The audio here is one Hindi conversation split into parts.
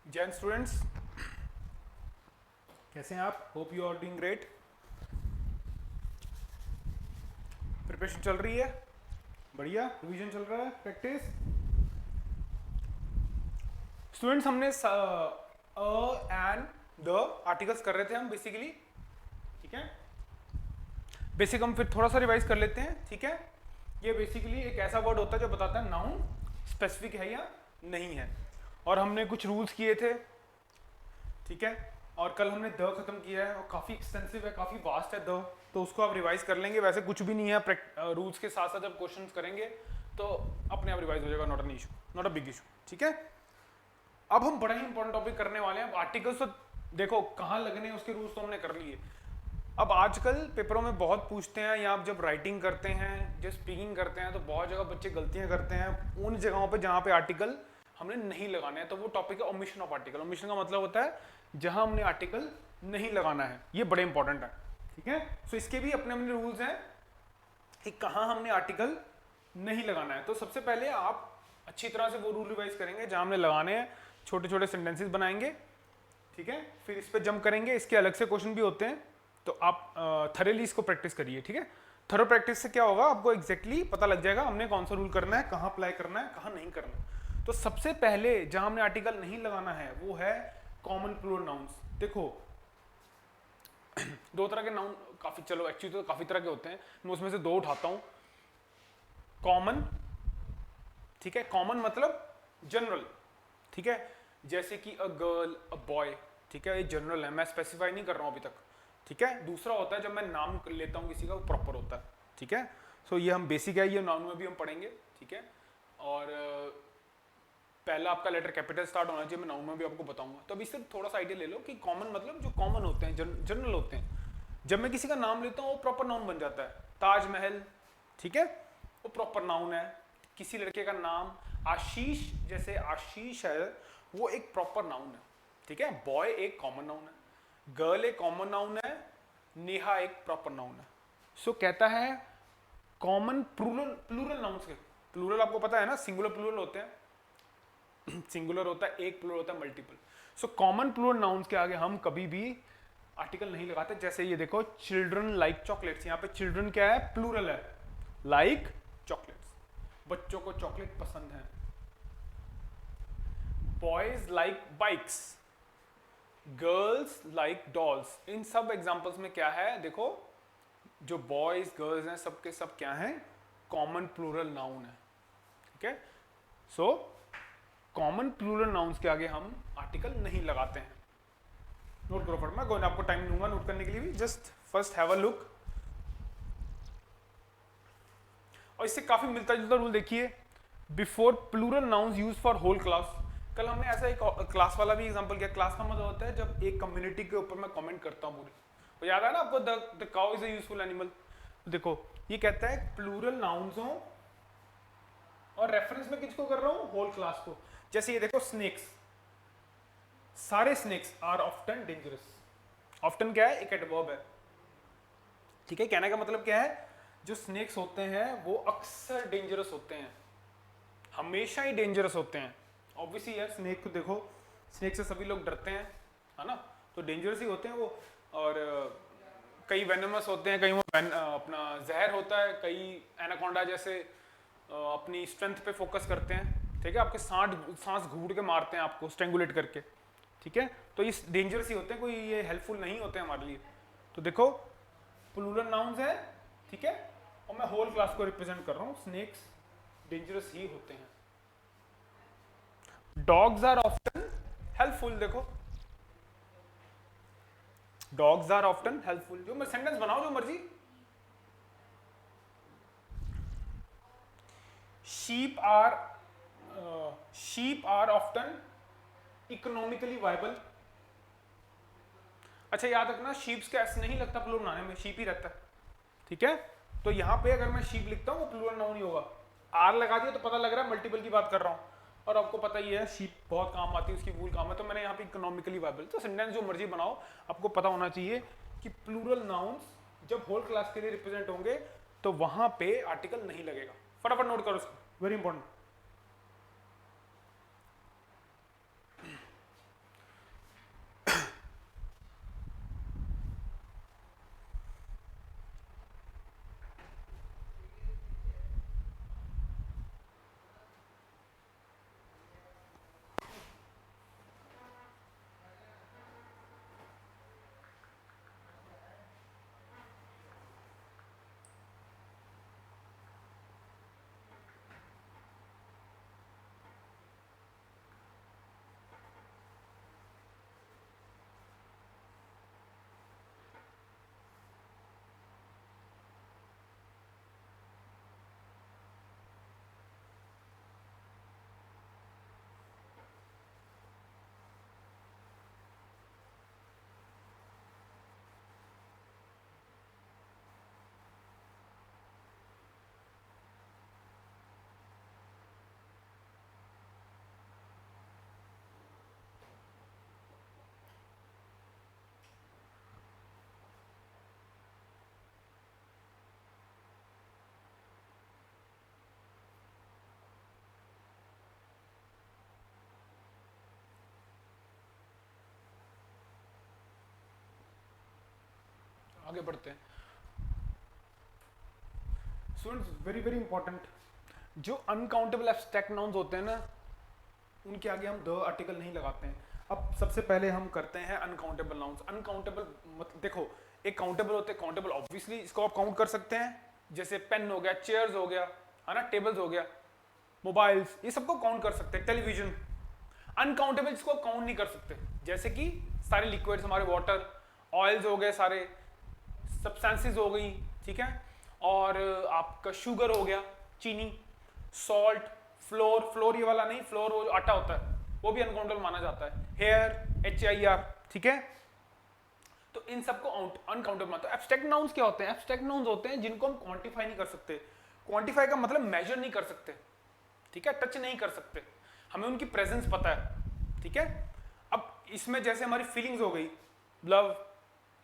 जैन स्टूडेंट्स, कैसे हैं आप? Hope you are doing great. Preparation चल रही है? बढ़िया। रिवीजन चल रहा है? प्रैक्टिस? स्टूडेंट्स, हमने एंड द आर्टिकल्स कर रहे थे हम बेसिकली, ठीक है। बेसिक हम फिर थोड़ा सा रिवाइज कर लेते हैं, ठीक है। ये बेसिकली एक ऐसा वर्ड होता है जो बताता है नाउन स्पेसिफिक है या नहीं है, और हमने कुछ रूल्स किए थे, ठीक है। और कल हमने द खत्म किया है और काफ़ी एक्सटेंसिव है, काफ़ी वास्ट है द, तो उसको आप रिवाइज कर लेंगे। वैसे कुछ भी नहीं है, रूल्स के साथ साथ जब क्वेश्चंस करेंगे तो अपने आप रिवाइज हो जाएगा, not an issue, not a big issue, ठीक है। अब हम बड़ा ही इंपॉर्टेंट टॉपिक करने वाले हैं। आर्टिकल्स तो देखो कहाँ लगने हैं, उसके रूल्स तो हमने कर लिए। अब आजकल पेपरों में बहुत पूछते हैं, या आप जब राइटिंग करते हैं, जब स्पीकिंग करते हैं, तो बहुत जगह बच्चे गलतियां करते हैं उन जगहों पे जहाँ पे आर्टिकल हमने नहीं लगाने हैं। तो वो टॉपिक है ओमिशन ऑफ आर्टिकल। ओमिशन का मतलब होता है जहां हमने आर्टिकल नहीं लगाना है। ये बड़े इंपॉर्टेंट है, ठीक है। सो इसके भी अपने अपने रूल्स हैं कि कहाँ हमने आर्टिकल नहीं लगाना है। तो सबसे पहले आप अच्छी तरह से वो रूल रिवाइज करेंगे जहां हमने लगाने हैं, छोटे छोटे सेंटेंसेस बनाएंगे, ठीक है। फिर इस पर जंप करेंगे। इसके अलग से क्वेश्चन भी होते हैं, तो आप थरेली इसको प्रैक्टिस करिए, ठीक है। थरो प्रैक्टिस से क्या होगा, आपको एग्जैक्टली पता लग जाएगा हमने कौन सा रूल करना है, कहाँ अप्लाई करना है, कहाँ नहीं करना है। तो सबसे पहले जहां हमने आर्टिकल नहीं लगाना है वो है कॉमन प्लूरल नाउन्स। देखो दो तरह के नाउन, काफी, चलो एक्चुअली तो काफी तरह के होते हैं, मैं उसमें से दो उठाता हूं। कॉमन, ठीक है। कॉमन मतलब जनरल, ठीक है। जैसे कि अ गर्ल, अ बॉय, ठीक है, ये जनरल है, मैं स्पेसिफाई नहीं कर रहा हूं अभी तक, ठीक है। दूसरा होता है जब मैं नाम लेता हूं किसी का, वो प्रॉपर होता है, ठीक है। सो ये हम बेसिक है, ये नाउन में भी हम पढ़ेंगे, ठीक है। और पहला आपका लेटर कैपिटल स्टार्ट होना चाहिए, मैं नाउन में भी आपको बताऊंगा। तो अभी से थोड़ा सा आइडिया ले लो कि कॉमन मतलब जो कॉमन होते हैं, जनरल होते हैं। जब मैं किसी का नाम लेता हूँ वो प्रॉपर नाउन बन जाता है। ताजमहल, ठीक है, वो प्रॉपर नाउन है। किसी लड़के का नाम आशीष, जैसे आशीष है, वो एक प्रॉपर नाउन है, ठीक है। बॉय एक कॉमन नाउन है, गर्ल एक कॉमन नाउन है, नेहा एक प्रॉपर नाउन है। सो कहता है कॉमन प्लूरल, प्लूरल नाउन्स के प्लूरल आपको पता है ना, सिंगुलर प्लूरल होते हैं, सिंगुलर होता है एक, प्लूरल होता है multiple. So common plural nouns के आगे हम कभी भी आर्टिकल नहीं लगाते। जैसे ये देखो, चिल्ड्रन लाइक चॉकलेट्स, यहाँ पे चिल्ड्रन क्या है, प्लूरल है, लाइक चॉकलेट्स, बच्चों को चॉकलेट पसंद है। Boys like bikes, girls like dolls. इन सब एग्जांपल्स में क्या है, देखो जो बॉयज गर्ल्स हैं सबके सब क्या हैं, कॉमन प्लूरल नाउन है, ठीक है। सो कॉमन प्लूरल नाउन्स के आगे हम आर्टिकल नहीं लगाते हैं। नोट करो फट, मैं आपको टाइम दूंगा नोट करने के लिए भी, just first have a look. और इससे काफी मिलता जुलता रूल देखिए, before plural nouns use for whole class. कल हमने ऐसा एक क्लास वाला भी एग्जांपल किया। क्लास का मतलब होता है जब एक कम्युनिटी के ऊपर मैं कमेंट करता हूँ पूरे, तो याद है ना आपको, the cow is a useful animal. देखो ये कहता है प्लूरल नाउन्स हो, और रेफरेंस में किसको कर रहा हूँ, होल क्लास को। जैसे ये देखो, स्नेक्स, सारे snakes are often dangerous. Often क्या है, एक एडवर्ब है, ठीक है। कहने का मतलब क्या है, जो स्नेक्स होते हैं वो अक्सर डेंजरस होते हैं, हमेशा ही डेंजरस होते हैं। ऑब्वियसली यार, स्नेक को देखो, स्नेक से सभी लोग डरते हैं, है ना, तो डेंजरस ही होते हैं वो। और कई वेनमस होते हैं, कई वो अपना जहर होता है, कई एनाकोंडा जैसे अपनी स्ट्रेंथ पे फोकस करते हैं, ठीक है। आपके सांस घूट के मारते हैं आपको, स्ट्रेंगुलेट करके, ठीक है। तो ये डेंजरस ही होते हैं, कोई ये हेल्पफुल नहीं होते हैं हमारे लिए। तो देखो प्लूरल नाउन्स है, ठीक है, और मैं होल क्लास को रिप्रेजेंट कर रहा हूँ, स्नेक्स डेंजरस ही होते हैं। डॉग्स आर ऑफ्टन हेल्पफुल, देखो डॉग्स आर ऑफ्टन हेल्पफुल। जो मैं सेंटेंस बनाओ जो मर्जी। Sheep are, sheep are often economically viable. अच्छा याद रखना, शीप्स का एस नहीं लगता प्लूरल बनाने में, शीप ही रहता है, ठीक है। तो यहां पे अगर मैं शीप लिखता हूं वो प्लूरल नाउन ही होगा। आर लगा दिया तो पता लग रहा है मल्टीपल की बात कर रहा हूं, और आपको पता ही है शीप बहुत काम आती है, उसकी वूल काम है। तो मैंने यहाँ पे इकोनॉमिकली वायबल। तो सेंटेंस जो मर्जी बनाओ, आपको पता होना चाहिए कि प्लूरल नाउन्स जब होल क्लास के लिए रिप्रेजेंट होंगे तो वहां पे आर्टिकल नहीं लगेगा। फटाफट नोट करो इसको, वेरी इंपॉर्टेंट। आगे बढ़ते हैं। स्टूडेंट्स वेरी वेरी इंपॉर्टेंट, जो अनकाउंटेबल एब्स्ट्रैक्ट नाउन्स होते हैं ना, उनके आगे हम द आर्टिकल नहीं लगाते हैं। अब सबसे पहले हम करते हैं अनकाउंटेबल नाउन्स। अनकाउंटेबल मतलब देखो, एक काउंटेबल होते हैं, काउंटेबल ऑब्वियसली इसको आप काउंट कर सकते हैं, जैसे पेन हो गया, चेयर्स हो गया, है ना, टेबल्स हो गया, मोबाइल्स, ये सबको काउंट कर सकते हैं, टेलीविजन। अनकाउंटेबल इसको काउंट नहीं कर सकते, जैसे कि सारे लिक्विड्स, हमारे वाटर, ऑयल्स हो गए, सारे सब्सटेंसेस हो गई, ठीक है, और आपका शुगर हो गया, चीनी, सॉल्ट, फ्लोर, फ्लोर ये वाला नहीं, फ्लोर वो आटा होता है, वो भी अनकाउंटेबल माना जाता है, हेयर, HIR, ठीक है। तो इन सबको अनकाउंटेबल मानते हैं। एब्स्ट्रैक्ट नाउन्स क्या होते हैं? एब्स्ट्रैक्ट नाउन्स होते हैं जिनको हम क्वांटिफाई नहीं कर सकते। क्वांटिफाई का मतलब मेजर नहीं कर सकते, ठीक है, टच नहीं कर सकते, हमें उनकी प्रेजेंस पता है, ठीक है। अब इसमें जैसे हमारी फीलिंग्स हो गई, लव,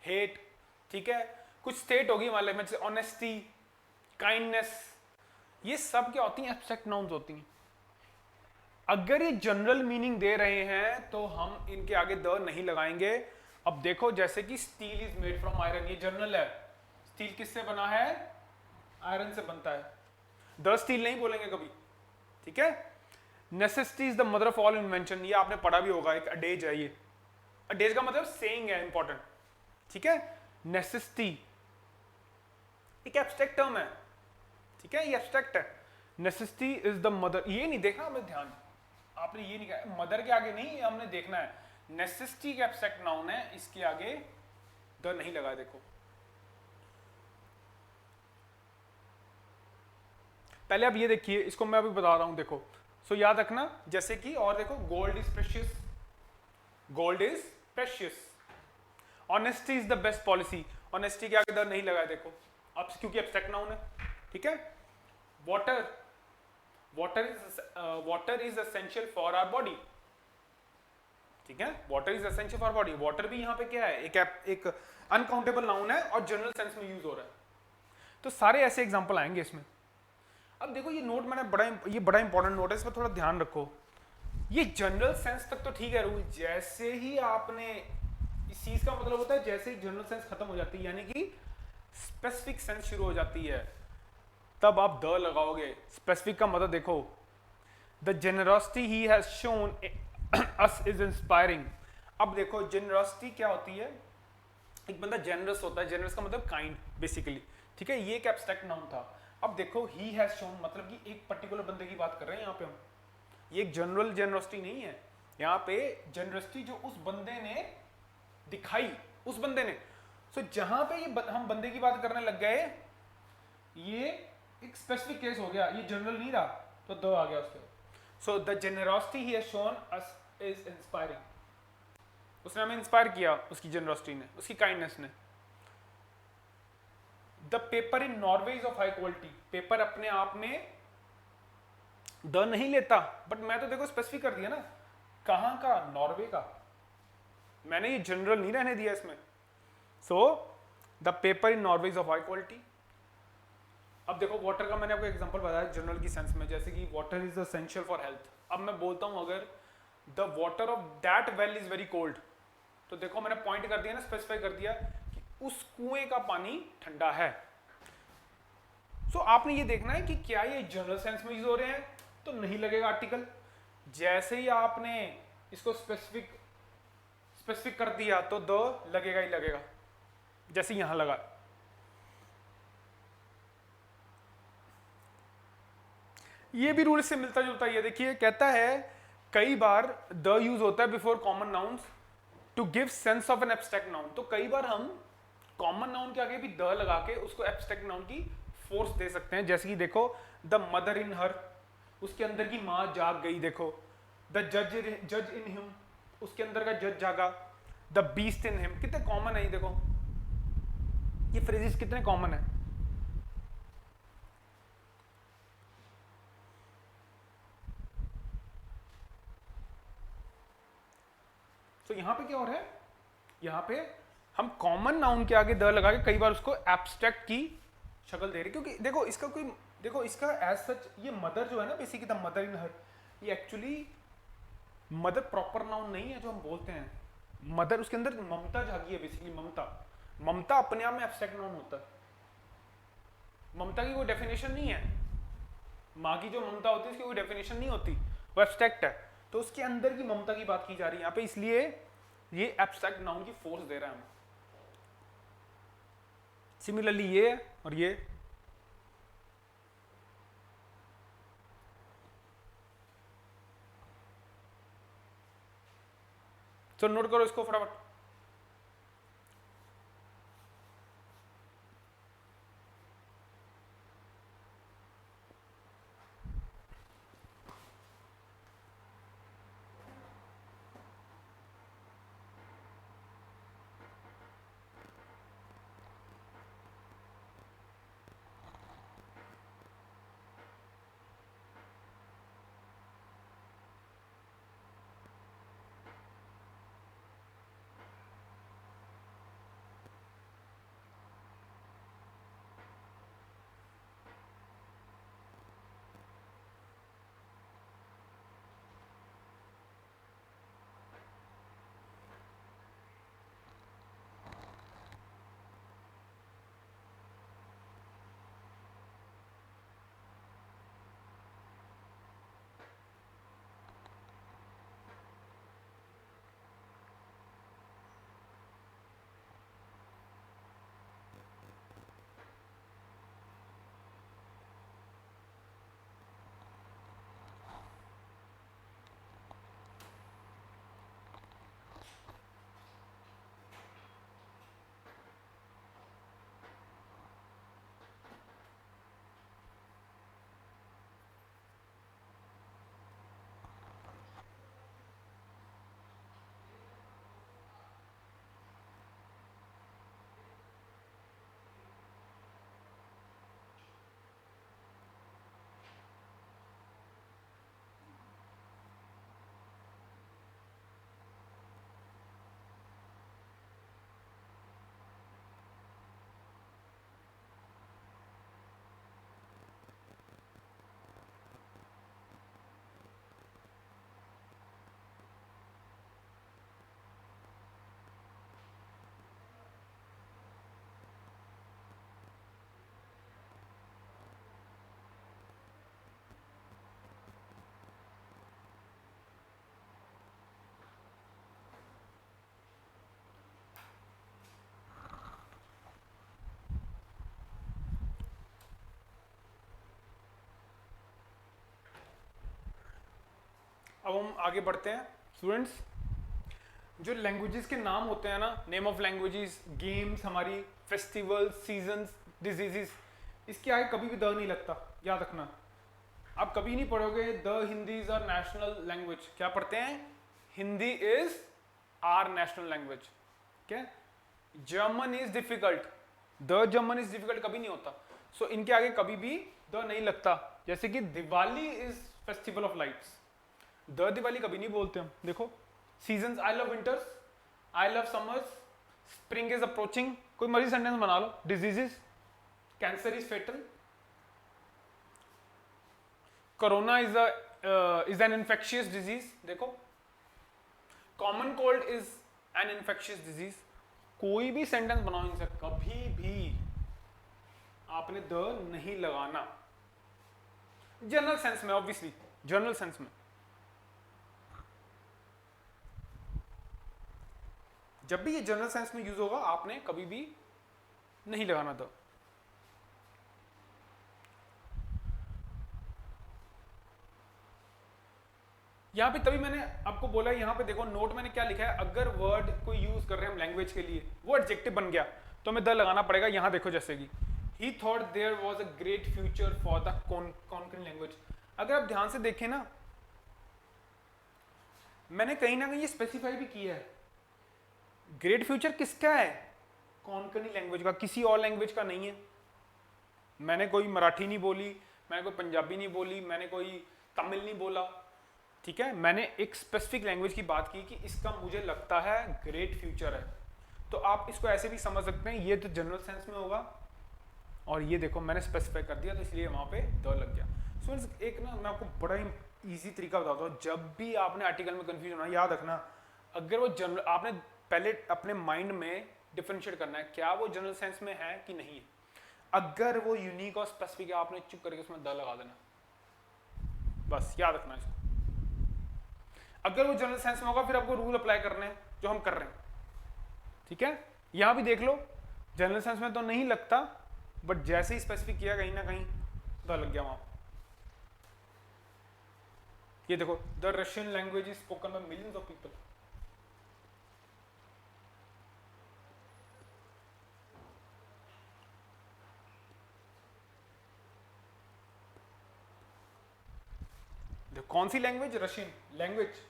हेट, ठीक है, कुछ स्टेट होगी हमारे में, जैसे ऑनेस्टी, काइंडनेस, ये सब क्या होती हैं? एब्स्ट्रैक्ट नाउन्स होती हैं। अगर ये जनरल मीनिंग दे रहे हैं तो हम इनके आगे द नहीं लगाएंगे। अब देखो, जैसे कि steel is made from iron, ये जनरल है, स्टील किससे बना है? आयरन से बनता है, द स्टील नहीं बोलेंगे कभी, ठीक है। Necessity is the mother of all invention, ये आपने पढ़ा भी होगा, एक अडेज है ये। अडेज का मतलब सेइंग है, इंपॉर्टेंट, ठीक है। नेसेसिटी एक एब्स्ट्रैक्ट टर्म है, ठीक है, ये एब्स्ट्रैक्ट है। नेसेसिटी इज द मदर, ये नहीं देखना हमें, ध्यान आपने ये नहीं कहा, मदर के आगे नहीं, हमने देखना है नेसेसिटी का एब्स्ट्रैक्ट नाउन है, इसके आगे द नहीं लगा। देखो पहले आप ये देखिए, इसको मैं अभी बता रहा हूं, देखो। सो याद रखना, जैसे कि, और देखो, gold is precious, gold is precious. Honesty is the best policy, honesty के आगे द नहीं लगा, देखो, अब क्योंकि एब्स्ट्रैक्ट नाउन है, ठीक है। Water, water is essential for our body, ठीक है, water is essential for body. Water भी यहाँ पे क्या है? एक अनकाउंटेबल नाउन है और जनरल सेंस में यूज हो रहा है। तो सारे ऐसे एग्जांपल आएंगे इसमें। अब देखो, ये नोट मैंने बड़ा इंपॉर्टेंट नोट है, इस पर थोड़ा ध्यान रखो। ये जनरल सेंस तक तो ठीक है रूल, जैसे ही आपने, इस चीज का मतलब होता है जैसे ही जनरल सेंस खत्म हो जाती है, यानी कि स्पेसिफिक सेंस शुरू हो जाती है, तब आप द लगाओगे। स्पेसिफिक का मतलब देखो, the generosity he has shown us is inspiring. अब देखो, जेनरसिटी क्या होती है? एक बंदा जेनरस होता है, जेनरस का मतलब काइंड बेसिकली, ठीक है, ये एक एब्स्ट्रैक्ट नाउन था। अब देखो, ही हैज शोन मतलब कि एक पर्टिकुलर बंदे की बात कर रहे हैं यहाँ पे हम, ये एक जनरल जेनरसिटी नहीं है, यहाँ पे जेनरसिटी जो उस बंदे ने दिखाई, उस बंदे ने। सो जहां पे ये हम बंदे की बात करने लग गए, ये एक स्पेसिफिक केस हो गया, ये जनरल नहीं रहा, तो द आ गया उसके। So the generosity he has shown us is inspiring, उसने हमें इंस्पायर किया, उसकी जेनरसिटी ने, उसकी काइंडनेस ने। The paper in Norway is of high quality, paper अपने आप में द नहीं लेता, बट मैं तो देखो स्पेसिफिक कर दिया ना, कहां का? नॉर्वे का, मैंने ये जनरल नहीं रहने दिया इसमें। So the paper in Norway is of high quality. अब देखो, वाटर का मैंने आपको एग्जांपल बताया जनरल की सेंस में, जैसे कि water is essential for health. अब मैं बोलता हूं, अगर the water of that well is very cold, तो देखो मैंने पॉइंट कर दिया ना, स्पेसिफाई कर दिया कि उस कुएं का पानी ठंडा है। सो आपने ये देखना है कि क्या ये जनरल सेंस में यूज हो रहे हैं, तो नहीं लगेगा आर्टिकल। जैसे ही आपने इसको स्पेसिफिक कर दिया, तो द लगेगा ही लगेगा, जैसे यहां लगा। ये भी रूल से मिलता जुलता, ये देखिए, कहता है कई बार द यूज होता है before common nouns to give sense of an abstract noun. तो कई बार हम कॉमन नाउन के आगे भी द लगा के उसको एब्स्ट्रैक्ट नाउन की फोर्स दे सकते हैं। जैसे कि देखो, द मदर इन हर, उसके अंदर की मां जाग गई, देखो। द जज इन हिम, उसके अंदर का जज जागा। द बीस्ट इन हिम, कितने कॉमन है ये, देखो ये फ्रेजेस कितने कॉमन है। तो यहां पे क्या हो रहा है? यहां पे हम कॉमन नाउन के आगे द लगा के कई बार उसको एब्स्ट्रैक्ट की शक्ल दे रहे, क्योंकि देखो इसका कोई, देखो इसका एज सच, ये मदर जो है ना, बेसिकली द मदर इन हर, ये एक्चुअली मदर प्रॉपर नाउन नहीं है जो हम बोलते हैं। मदर, उसके अंदर ममता जागी है, बेसिकली ममता, ममता अपने आप में एब्स्ट्रैक्ट नाउन होता है, ममता की कोई डेफिनेशन नहीं है, माँ की जो ममता होती है उसकी कोई डेफिनेशन नहीं होती, वो एब्स्ट्रैक्ट है, तो उसके अंदर की ममता की बात की जा रही है यहाँ पे, इसलिए ये एब्स्ट्रैक्ट नाउन की फोर्स दे रहा है हमें। सिमिलरली ये और ये, तो नोट करो इसको फटाफट। अब हम आगे बढ़ते हैं स्टूडेंट्स। जो लैंग्वेजेस के नाम होते हैं ना, नेम ऑफ लैंग्वेजेस, गेम्स, हमारी फेस्टिवल, सीजन्स, डिजीजेस, इसके आगे कभी भी द नहीं लगता, याद रखना। आप कभी नहीं पढ़ोगे the Hindi is our national language, क्या पढ़ते हैं? Hindi is our national language. क्या? German is difficult, the German is difficult कभी नहीं होता। सो इनके आगे कभी भी द नहीं लगता। जैसे कि Diwali is festival of lights, the Diwali कभी नहीं बोलते हम। देखो seasons, I love winters, I love summers, spring is approaching, कोई मर्जी सेंटेंस बना लो। Diseases, cancer is fatal, corona is an infectious disease. देखो common cold is an infectious disease. कोई भी सेंटेंस बनाओ इनसे, कभी भी आपने द नहीं लगाना, जनरल सेंस में, ऑब्वियसली जनरल सेंस में। जब भी ये जनरल सेंस में यूज होगा आपने कभी भी नहीं लगाना द। यहां पे तभी मैंने आपको बोला, यहां पे देखो नोट मैंने क्या लिखा है, अगर वर्ड कोई यूज कर रहे हैं हम लैंग्वेज के लिए, वो एडजेक्टिव बन गया तो हमें द लगाना पड़ेगा। यहां देखो जैसे कि he thought there was a great future for the concurrent language. अगर आप ध्यान से देखें ना, मैंने कहीं ना कहीं ये स्पेसिफाई भी किया है, ग्रेट फ्यूचर किसका है? कॉन्करेंट लैंग्वेज का, किसी और लैंग्वेज का नहीं है। मैंने कोई मराठी नहीं बोली, मैंने कोई पंजाबी नहीं बोली, मैंने कोई तमिल नहीं बोला, ठीक है। मैंने एक स्पेसिफिक लैंग्वेज की बात की कि इसका मुझे लगता है ग्रेट फ्यूचर है। तो आप इसको ऐसे भी समझ सकते हैं, ये तो जनरल सेंस में होगा, और ये देखो मैंने स्पेसिफाई कर दिया तो इसलिए वहां पे द लग गया। सो एक ना मैं आपको बड़ा ही ईजी तरीका बताता हूँ, जब भी आपने आर्टिकल में कंफ्यूजन होना, याद रखना, अगर वो जनरल, आपने पहले अपने माइंड में डिफरेंशिएट करना है, क्या वो जनरल सेंस में है कि नहीं है। अगर वो यूनिक और स्पेसिफिक है, आपने चुप करके उसमें द लगा देना, बस याद रखना इसको। अगर वो जनरल सेंस में होगा फिर आपको रूल अप्लाई करने हैं जो हम कर रहे हैं, ठीक है। यहां भी देख लो, जनरल सेंस में तो नहीं लगता, बट जैसे ही स्पेसिफिक किया कहीं ना कहीं द लग गया वहां। ये देखो, the Russian language is spoken by millions of people. कौन सी लैंग्वेज? Russian language.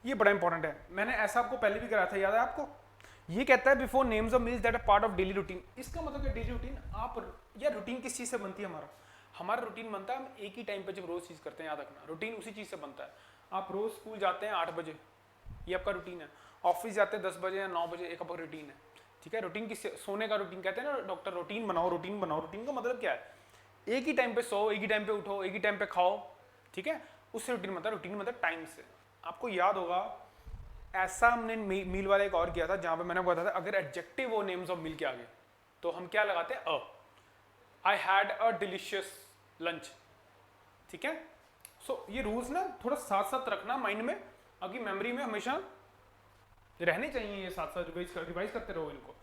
ये बड़ा इंपॉर्टेंट है, मैंने ऐसा आपको पहले भी कराया था, याद है आपको। ये कहता है before names of meals that are part of daily routine. इसका मतलब है डेली रूटीन, आप या रूटीन किस चीज से बनती है? हमारा रूटीन बनता है हम एक ही टाइम पे जब रोज चीज करते हैं, याद रखना रूटीन उसी चीज से बनता है। आप रोज स्कूल जाते हैं 8 बजे, ये आपका रूटीन है। ऑफिस जाते हैं 10 बजे या 9 बजे, एक आपका रूटीन है, ठीक है। रूटीन किससे? सोने का रूटीन कहते हैं ना डॉक्टर, रूटीन बनाओ, रूटीन बनाओ। रूटीन का मतलब क्या है? एक ही टाइम पे सो, एक ही टाइम पे उठो, एक ही टाइम पे खाओ, ठीक है, उससे रूटीन बनता है। रूटीन मतलब टाइम से। आपको याद होगा ऐसा हमने मील वाला एक और किया था जहां पे मैंने बताया था अगर एडजेक्टिव हो नेम्स ऑफ मील के आगे तो हम क्या लगाते हैं? I had a delicious lunch, ठीक है। सो ये रूल्स ना थोड़ा साथ साथ रखना माइंड में, आपकी मेमोरी में हमेशा रहने चाहिए, ये साथ साथ रिवाइज करते रहो इनको।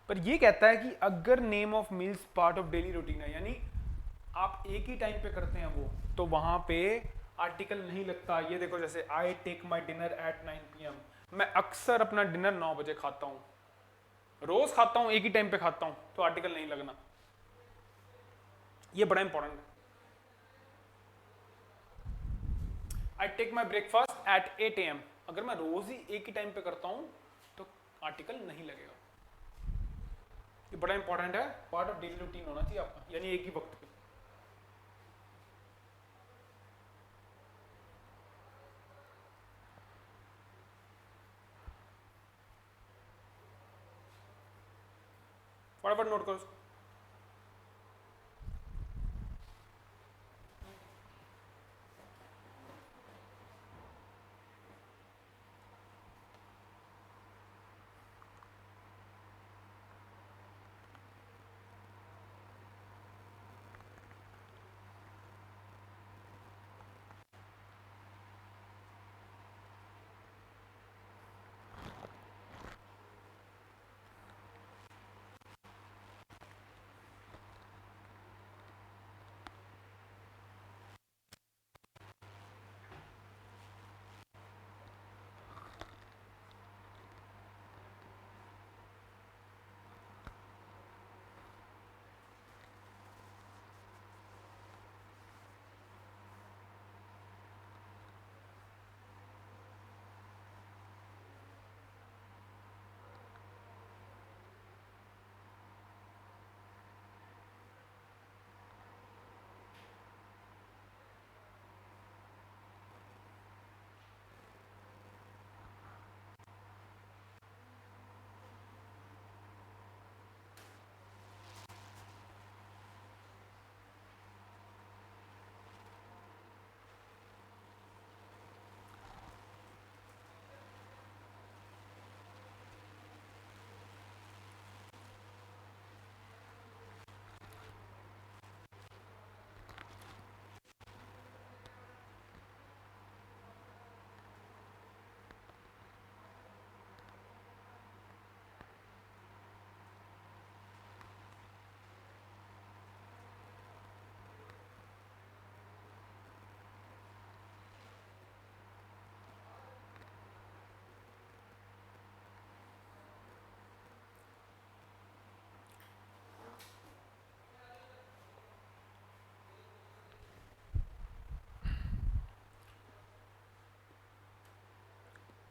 पर ये कहता है कि अगर name of meals part of daily routine है, यानी आप एक ही टाइम पे करते हैं वो, तो वहां पे आर्टिकल नहीं लगता। ये देखो, जैसे I take my dinner at 9 PM, मैं अक्सर अपना डिनर 9 बजे खाता हूं, रोज खाता हूं, एक ही टाइम पे खाता हूं, तो आर्टिकल नहीं लगना। ये बड़ा इंपॉर्टेंट है। I take my breakfast at 8 AM, अगर मैं रोज ही एक ही टाइम पे करता हूं तो आर्टिकल नहीं लगेगा। ये बड़ा इंपॉर्टेंट है, पार्ट ऑफ डेली रूटीन होना चाहिए आपका, यानी एक ही वक्त पे। फटाफट नोट करो इसको।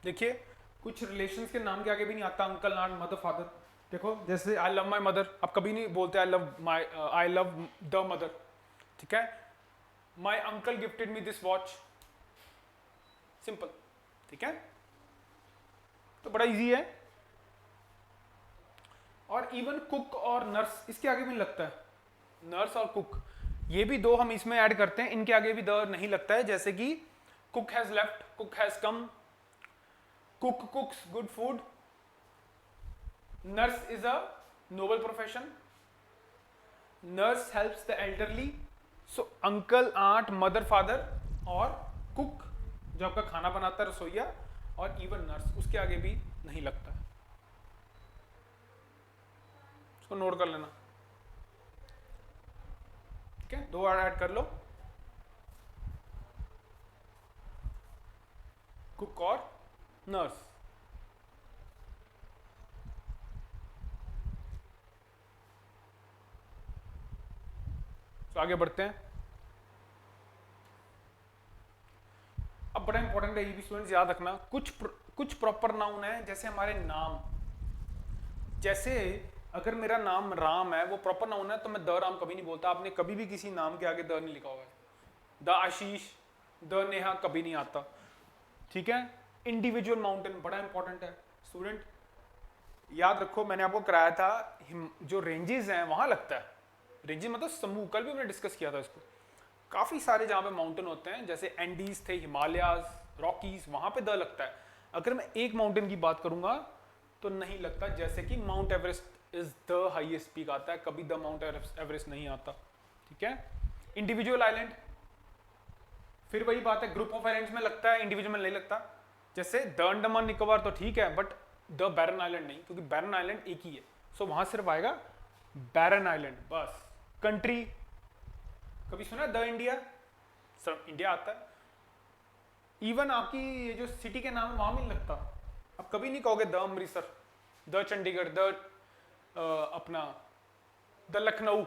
देखिए, कुछ रिलेशंस के नाम के आगे भी नहीं आता अंकल, आंट, मदर, फादर। देखो, जैसे आई लव माई मदर, आप कभी नहीं बोलते आई लव द मदर, ठीक है। My uncle gifted me this watch, simple, ठीक है। तो बड़ा इजी है। और इवन कुक और नर्स, इसके आगे भी लगता है, नर्स और कुक, ये भी दो हम इसमें ऐड करते हैं, इनके आगे भी द नहीं लगता है। जैसे कि cook has left, cook has come, cook cooks good food, nurse is a noble profession, nurse helps the elderly. So uncle, aunt, mother, father, और कुक जो आपका खाना बनाता है, रसोईया, और इवन नर्स, उसके आगे भी नहीं लगता है। इसको नोट कर लेना, ठीक है। दो ऐड कर लो, कुक और नर्स। तो आगे बढ़ते हैं। अब बड़ा इंपॉर्टेंट है, ये भी स्टूडेंट्स याद रखना, कुछ प्रॉपर नाउन है, जैसे हमारे नाम, जैसे अगर मेरा नाम राम है, वो प्रॉपर नाउन है, तो मैं द राम कभी नहीं बोलता। आपने कभी भी किसी नाम के आगे द नहीं लिखा होगा। द आशीष, द नेहा कभी नहीं आता, ठीक है। इंडिविजुअल माउंटेन बड़ा इंपॉर्टेंट है स्टूडेंट, याद रखो। मैंने आपको कराया था जो रेंजेस हैं वहां लगता है, रेंजेस मतलब समूह, कल भी मैंने डिस्कस किया था इसको। काफी सारे जहां पे माउंटेन होते हैं, जैसे एंडीज थे, हिमालयाज, रॉकीज, वहां पे द लगता है। अगर मैं एक माउंटेन की बात करूंगा तो नहीं लगता, जैसे कि mount Everest is the highest peak आता है, कभी द माउंट एवरेस्ट नहीं आता, ठीक है। इंडिविजुअल आइलैंड, फिर वही बात है, ग्रुप ऑफ आइलैंड्स में लगता है, इंडिविजुअल में नहीं लगता। जैसे द अंडमान निकोबार तो ठीक है, बट द बैरन आइलैंड नहीं, क्योंकि बैरन आइलैंड एक ही है, सो वहां सिर्फ आएगा बैरन आइलैंड बस। कंट्री, कभी सुना द इंडिया, सर इंडिया आता है। इवन आपकी ये जो सिटी के नाम है वहां भी नहीं लगता, आप कभी नहीं कहोगे the Amritsar, the Chandigarh, the अपना द लखनऊ,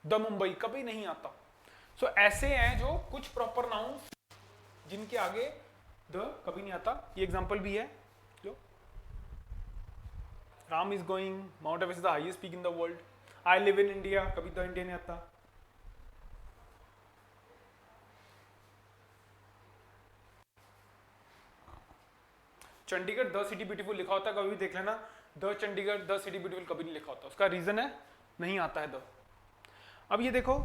द मुंबई, कभी नहीं आता। सो ऐसे हैं जो कुछ प्रॉपर नाउन जिनके आगे द कभी नहीं आता। ये एग्जांपल भी है, जो Ram is going, mount Everest the highest peak in the world, I live in India, कभी द इंडिया नहीं आता। चंडीगढ़ द सिटी ब्यूटीफुल लिखा होता है, कभी भी देख लेना, the Chandigarh the city beautiful कभी नहीं लिखा होता, उसका रीजन है नहीं आता है द। अब ये देखो,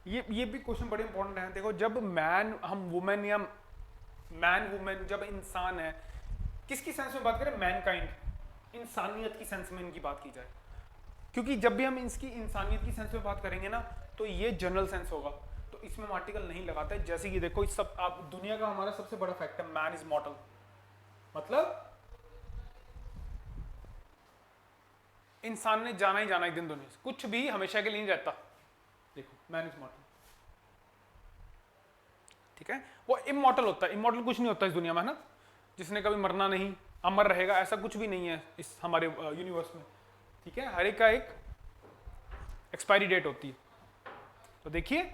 ये भी क्वेश्चन बड़े इंपॉर्टेंट है। देखो जब मैन, हम वुमेन या मैन वुमेन, जब इंसान है, किसकी सेंस में बात करें, मैनकाइंड, इंसानियत की सेंस में इनकी बात की जाए, क्योंकि जब भी हम इसकी इंसानियत की सेंस में बात करेंगे ना, तो ये जनरल सेंस होगा, तो इसमें हम आर्टिकल नहीं लगाते। जैसे कि देखो, इस सब आप दुनिया का हमारा सबसे बड़ा फैक्ट है, मैन इज मॉर्टल, मतलब इंसान ने जाना ही जाना एक दिन दुनिया से, कुछ भी हमेशा के लिए नहीं रहता। देखो मैन इज मॉर्टल, ठीक है। वो इमॉर्टल होता है, इमॉर्टल कुछ नहीं होता इस दुनिया में, है ना, जिसने कभी मरना नहीं, अमर रहेगा, ऐसा कुछ भी नहीं है इस हमारे यूनिवर्स में, ठीक है। हर एक का एक एक्सपायरी डेट होती है। तो देखिए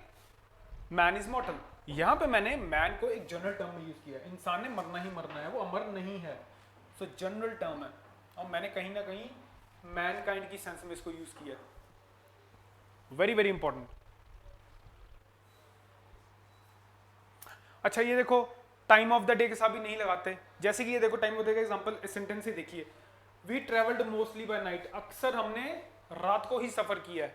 मैन इज मॉर्टल, यहां पे मैंने मैन को एक जनरल टर्म में यूज किया, इंसान ने मरना ही मरना है, वो अमर नहीं है, सो जनरल टर्म है, और मैंने कहीं ना कहीं मैनकाइंड की सेंस में इसको यूज किया, वेरी वेरी इंपॉर्टेंट। अच्छा ये देखो, टाइम ऑफ द डे के साथ भी नहीं लगाते, जैसे कि ये देखो टाइम ऑफ द डे का एग्जांपल, इस सेंटेंस से देखिए, we travelled mostly by night, अक्सर हमने रात को ही सफर किया है,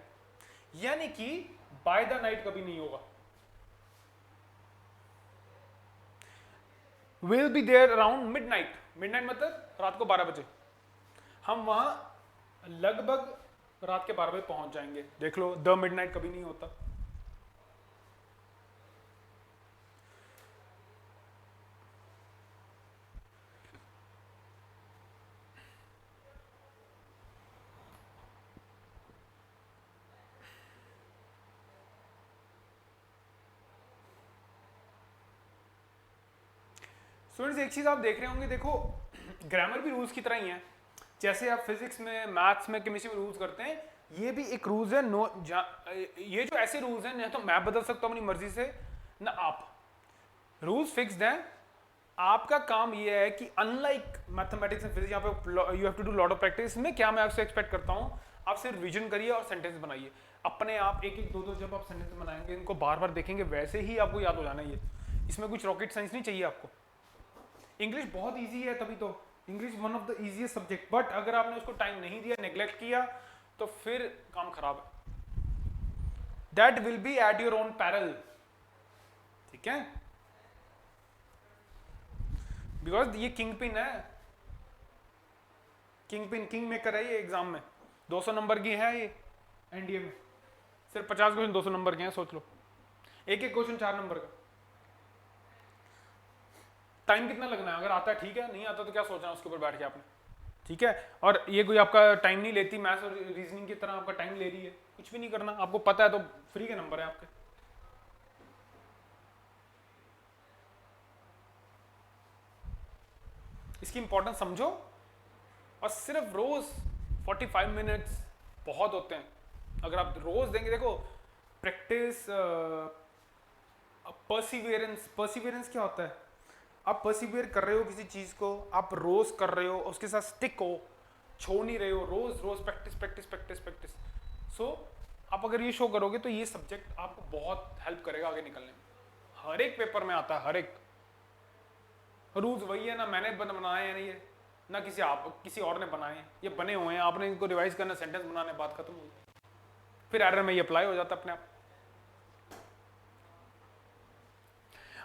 यानी कि बाय द नाइट कभी नहीं होगा। Will be there around midnight, midnight मतलब रात को 12 बजे, हम वहां लगभग रात के 12 बजे पहुंच जाएंगे। देख लो द मिडनाइट कभी नहीं होता। स्टूडेंट्स एक चीज आप देख रहे होंगे, देखो ग्रामर भी रूल्स की तरह ही है, जैसे आप फिजिक्स में, मैथ्स में, केमिस्ट्री में रूल्स करते हैं, ये भी एक रूल्स है। ये जो ऐसे रूल्स हैं, ना तो मैं बदल सकता हूं अपनी मर्जी से, ना आप, रूल्स फिक्स्ड हैं। आपका काम ये है कि अनलाइक मैथमेटिक्स एंड फिजिक्स, यहाँ पे you have to do lot of practice, में क्या मैं आपसे एक्सपेक्ट करता हूँ, आप सिर्फ रिविजन करिए और सेंटेंस बनाइए अपने आप, एक एक दो दो जब आप सेंटेंस बनाएंगे, इनको बार बार देखेंगे, वैसे ही आपको याद हो जाना ये। इसमें कुछ रॉकेट साइंस नहीं चाहिए आपको। इंग्लिश बहुत इजी है, तभी तो English one of the easiest subject, but अगर आपने उसको टाइम नहीं दिया, नेग्लेक्ट किया, तो फिर काम खराब है। That will be at your own parallel, ठीक है, बिकॉज ये किंग पिन है, किंग पिन, किंग मेकर है ये एग्जाम में। 200 नंबर की है ये एनडीए में, सिर्फ 50 क्वेश्चन 200 नंबर के हैं, सोच लो, एक एक क्वेश्चन 4 नंबर का। टाइम कितना लगना है, अगर आता है ठीक है, नहीं आता तो क्या सोचना है उसके ऊपर बैठ के आपने, ठीक है। और ये कोई आपका टाइम नहीं लेती, मैथ्स और रीजनिंग की तरह आपका टाइम ले रही है, कुछ भी नहीं करना, आपको पता है तो फ्री के नंबर है आपके। इसकी इंपॉर्टेंस समझो, और सिर्फ रोज 45 मिनट्स बहुत होते हैं अगर आप रोज देंगे। देखो प्रैक्टिस, परसिवियरेंस, परसिवियरेंस क्या होता है, आप परसिवियर कर रहे हो किसी चीज को, आप रोज कर रहे हो, उसके साथ स्टिक हो, छोड़ नहीं रहे हो, रोज रोज प्रैक्टिस प्रैक्टिस प्रैक्टिस प्रैक्टिस। सो आप अगर ये शो करोगे तो ये सब्जेक्ट आपको बहुत हेल्प करेगा आगे निकलने में। हर एक पेपर में आता है, हर एक रूल्स वही है ना, मैंने बनाए हैं ये, ना किसी और ने बनाए हैं, ये बने हुए हैं, आपने इनको रिवाइज करना, सेंटेंस बनाने, बात खत्म हो गई, फिर एरर में ये अप्लाई हो जाता अपने आप।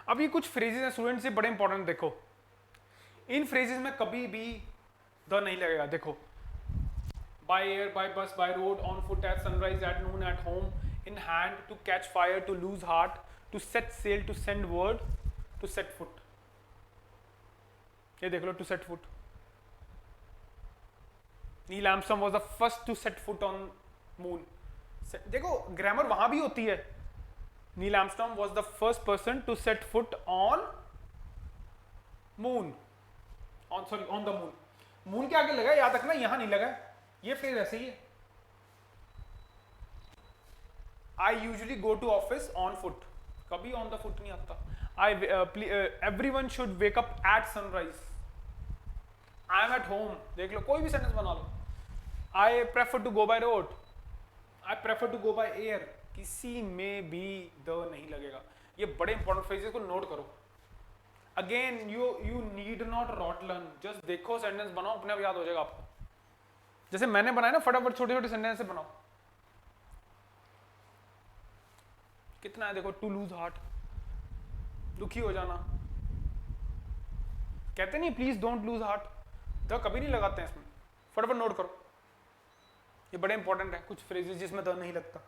अब ये कुछ फ्रेजेस हैं स्टूडेंट्स, ये बड़े इंपॉर्टेंट, देखो इन फ्रेजेस में कभी भी द नहीं लगेगा। देखो by air, by bus, by road, on foot, at sunrise, at noon, at home, in hand, to catch fire, to lose heart, to set sail, to send word, to set foot. ये देख लो, to set foot, Neil Armstrong was the first to set foot on moon. देखो ग्रामर वहां भी होती है, Neil Armstrong was the first person to set foot on moon, on sorry on the moon. Moon के आगे लगा, याद रखना, यहां नहीं लगा, ये फ्रेज ऐसे ही है। I usually go to office on foot, कभी ऑन द फुट नहीं आता। I everyone should wake up at sunrise, I am at home, देख लो कोई भी सेंटेंस बना लो। I prefer to go by road, I prefer to go by air, किसी में भी द नहीं लगेगा। ये बड़े इंपॉर्टेंट फ्रेजेस को नोट करो। Again you need not rote learn, just देखो सेंटेंस बनाओ, अपने आप याद हो जाएगा आपको। जैसे मैंने बनाया ना, फटाफट छोटे छोटे सेंटेंस से बनाओ। कितना है देखो, टू लूज हार्ट, दुखी हो जाना, कहते नहीं please don't lose heart, the कभी नहीं लगाते हैं इसमें, फटाफट नोट करो। ये बड़े इंपॉर्टेंट है, कुछ फ्रेजेस जिसमें द नहीं लगता।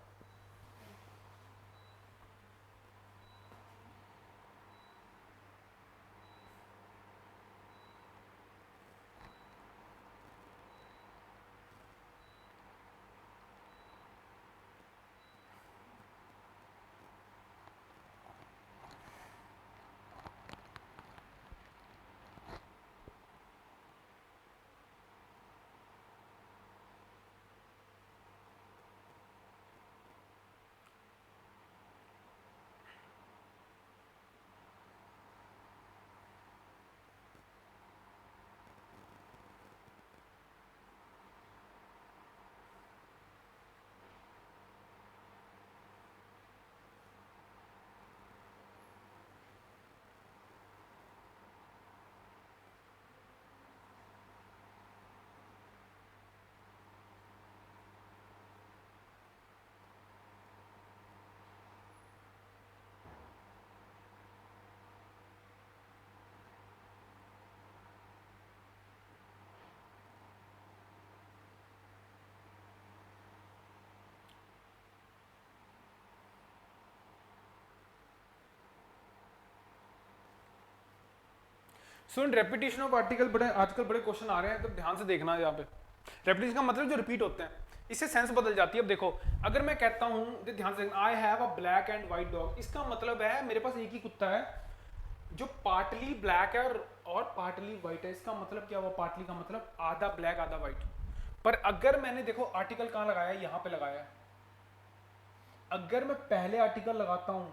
स्टूडेंट रेपिटेशन ऑफ आर्टिकल, बड़े आजकल बड़े क्वेश्चन आ रहे हैं, तो ध्यान से देखना यहाँ पे। रेपिटेशन का मतलब जो रिपीट होते हैं, इससे सेंस बदल जाती है। अब देखो अगर मैं कहता हूँ, ध्यान से, I have a black and white dog, इसका मतलब है मेरे पास एक ही कुत्ता है जो पार्टली ब्लैक है और पार्टली व्हाइट है। इसका मतलब क्या हुआ, पार्टली का मतलब आधा ब्लैक आधा व्हाइट। पर अगर मैंने देखो आर्टिकल कहाँ लगाया है, यहाँ पे लगाया है। अगर मैं पहले आर्टिकल लगाता हूँ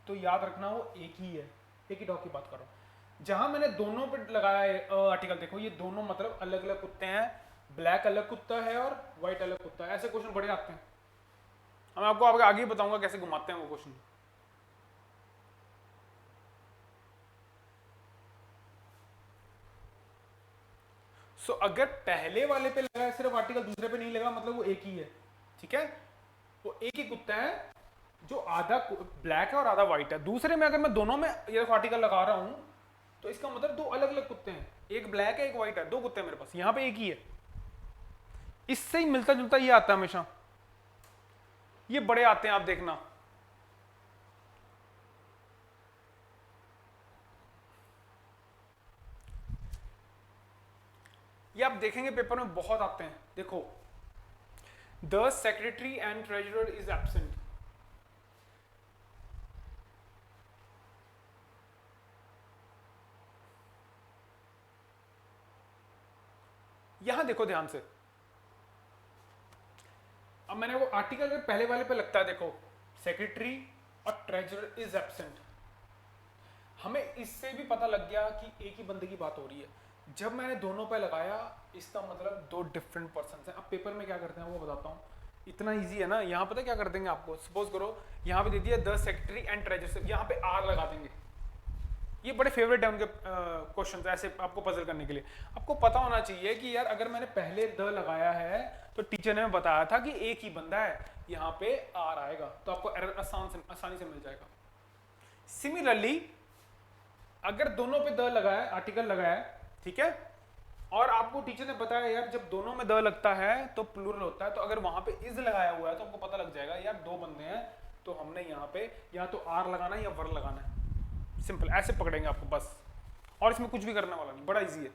तो याद रखना वो एक ही है, एक ही डॉग की बात कर रहा हूँ। जहां मैंने दोनों पे लगाया है आर्टिकल, देखो ये दोनों मतलब अलग अलग कुत्ते हैं, ब्लैक अलग कुत्ता है और व्हाइट अलग कुत्ता है। ऐसे क्वेश्चन बड़े आते हैं, मैं आपको आगे बताऊंगा कैसे घुमाते हैं वो क्वेश्चन। सो अगर पहले वाले पे लगा है सिर्फ आर्टिकल, दूसरे पे नहीं लगा, मतलब वो एक ही है, ठीक है, वो एक ही कुत्ता है जो आधा ब्लैक है और आधा व्हाइट है। दूसरे में अगर मैं दोनों में ये आर्टिकल लगा रहा हूं तो इसका मतलब दो अलग अलग कुत्ते हैं, एक ब्लैक है एक व्हाइट है, दो कुत्ते हैं मेरे पास, यहां पे एक ही है। इससे ही मिलता जुलता ये आता है हमेशा, ये बड़े आते हैं, आप देखना। ये आप देखेंगे पेपर में बहुत आते हैं, देखो, the secretary and treasurer is absent. यहां देखो ध्यान से, अब मैंने वो आर्टिकल अगर पहले वाले पे लगता है, देखो सेक्रेटरी और ट्रेजरर इज एब्सेंट, हमें इससे भी पता लग गया कि एक ही बंदे की बात हो रही है। जब मैंने दोनों पे लगाया, इसका मतलब दो डिफरेंट पर्सन हैं। अब पेपर में क्या करते हैं वो बताता हूँ, इतना इजी है ना। यहाँ पता क्या कर देंगे आपको, सपोज करो यहाँ पे दे दिया द सेक्रेटरी एंड ट्रेजरर, यहाँ पे आर लगा देंगे। ये बड़े फेवरेट है उनके क्वेश्चन ऐसे आपको पजल करने के लिए। आपको पता होना चाहिए कि यार अगर मैंने पहले द लगाया है तो टीचर ने बताया था कि एक ही बंदा है, यहाँ पे आर आएगा, तो आपको एरर आसानी से मिल जाएगा। सिमिलरली अगर दोनों पे द लगाया, आर्टिकल लगाया, ठीक है, और आपको टीचर ने बताया यार जब दोनों में द लगता है तो प्लूरल होता है, तो अगर वहां पे इज लगाया हुआ है तो आपको पता लग जाएगा यार दो बंदे हैं, तो हमने यहाँ पे या तो आर लगाना है या वर लगाना है। सिंपल ऐसे पकड़ेंगे आपको बस, और इसमें कुछ भी करने वाला नहीं, बड़ा इजी है।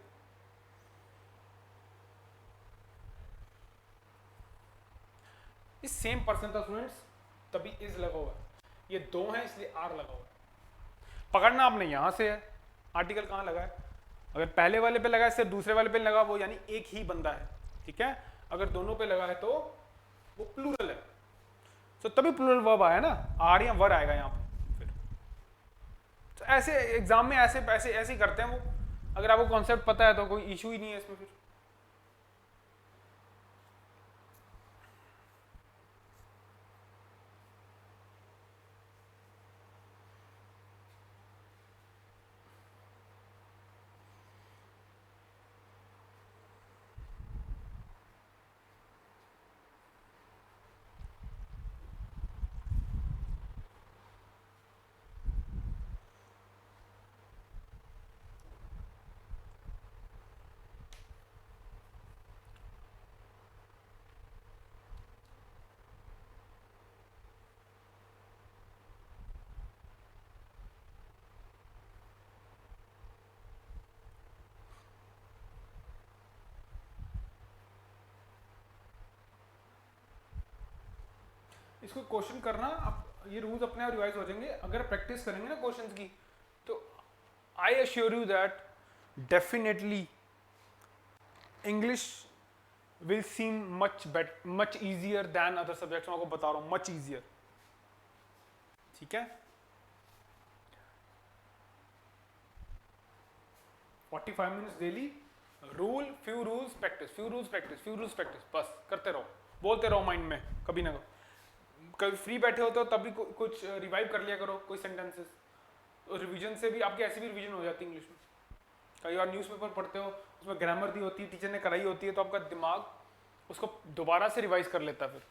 इस सेम पर्सन था स्टूडेंट्स, तभी इज लगा हुआ है, ये दो हैं इसलिए आर लगा हुआ है। पकड़ना आपने यहां से है, आर्टिकल कहां लगा है, अगर पहले वाले पे लगा है सिर्फ दूसरे वाले पे लगा, वो यानी एक ही बंदा है, ठीक है। अगर दोनों पे लगा है तो वो प्लूरल है, तो तभी प्लूरल वर्ब आया ना, आर या वर आएगा यहाँ पे फिर। तो ऐसे एग्जाम में ऐसे ऐसे ऐसे ही करते हैं वो, अगर आपको कॉन्सेप्ट पता है तो कोई इशू ही नहीं है इसमें फिर। इसको क्वेश्चन करना, आप ये रूल्स अपने आप रिवाइज हो जाएंगे अगर प्रैक्टिस करेंगे ना क्वेश्चंस की। तो I assure you that definitely English will seam much easier than other subjects. मैं आपको बता रहा हूं, मच इजियर, ठीक है। 45 minutes daily, rule, few rules practice, few rules practice, few rules practice, बस करते रहो, बोलते रहो माइंड में, कभी ना कभी फ्री बैठे हो तो तभी कुछ रिवाइव कर लिया करो, कोई सेंटेंसेस। तो रिवीजन से भी आपकी ऐसी भी रिवीजन हो जाती है इंग्लिश में। कई बार न्यूज़पेपर पढ़ते हो, उसमें ग्रामर दी होती है, टीचर ने कराई होती है, तो आपका दिमाग उसको दोबारा से रिवाइज कर लेता है फिर।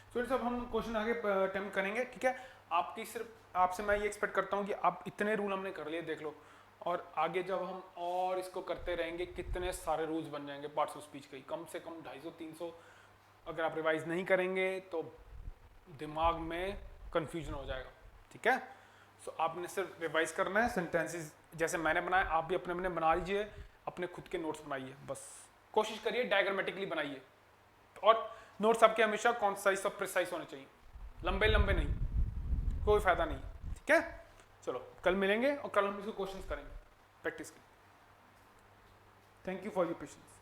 स्टूडेंट्स अब हम क्वेश्चन आगे अटेम्प्ट करेंगे, ठीक है। आपकी सिर्फ आपसे मैं ये एक्सपेक्ट करता हूँ कि आप इतने रूल हमने कर लिए, देख लो, और आगे जब हम और इसको करते रहेंगे कितने सारे रूल्स बन जाएंगे पार्ट्स ऑफ स्पीच के, कम से कम 250-300। अगर आप रिवाइज नहीं करेंगे तो दिमाग में कंफ्यूजन हो जाएगा, ठीक है। सो आपने सिर्फ रिवाइज करना है, सेंटेंसेस जैसे मैंने बनाए आप भी अपने अपने बना लीजिए, अपने खुद के नोट्स बनाइए, बस कोशिश करिए डायग्रामेटिकली बनाइए, और नोट्स आपके हमेशा कॉन्साइज और प्रिसाइज होने चाहिए, लंबे लंबे नहीं, कोई फायदा नहीं, ठीक है। चलो कल मिलेंगे और कल हम इसको क्वेश्चंस करेंगे प्रैक्टिस के। Thank you for your patience.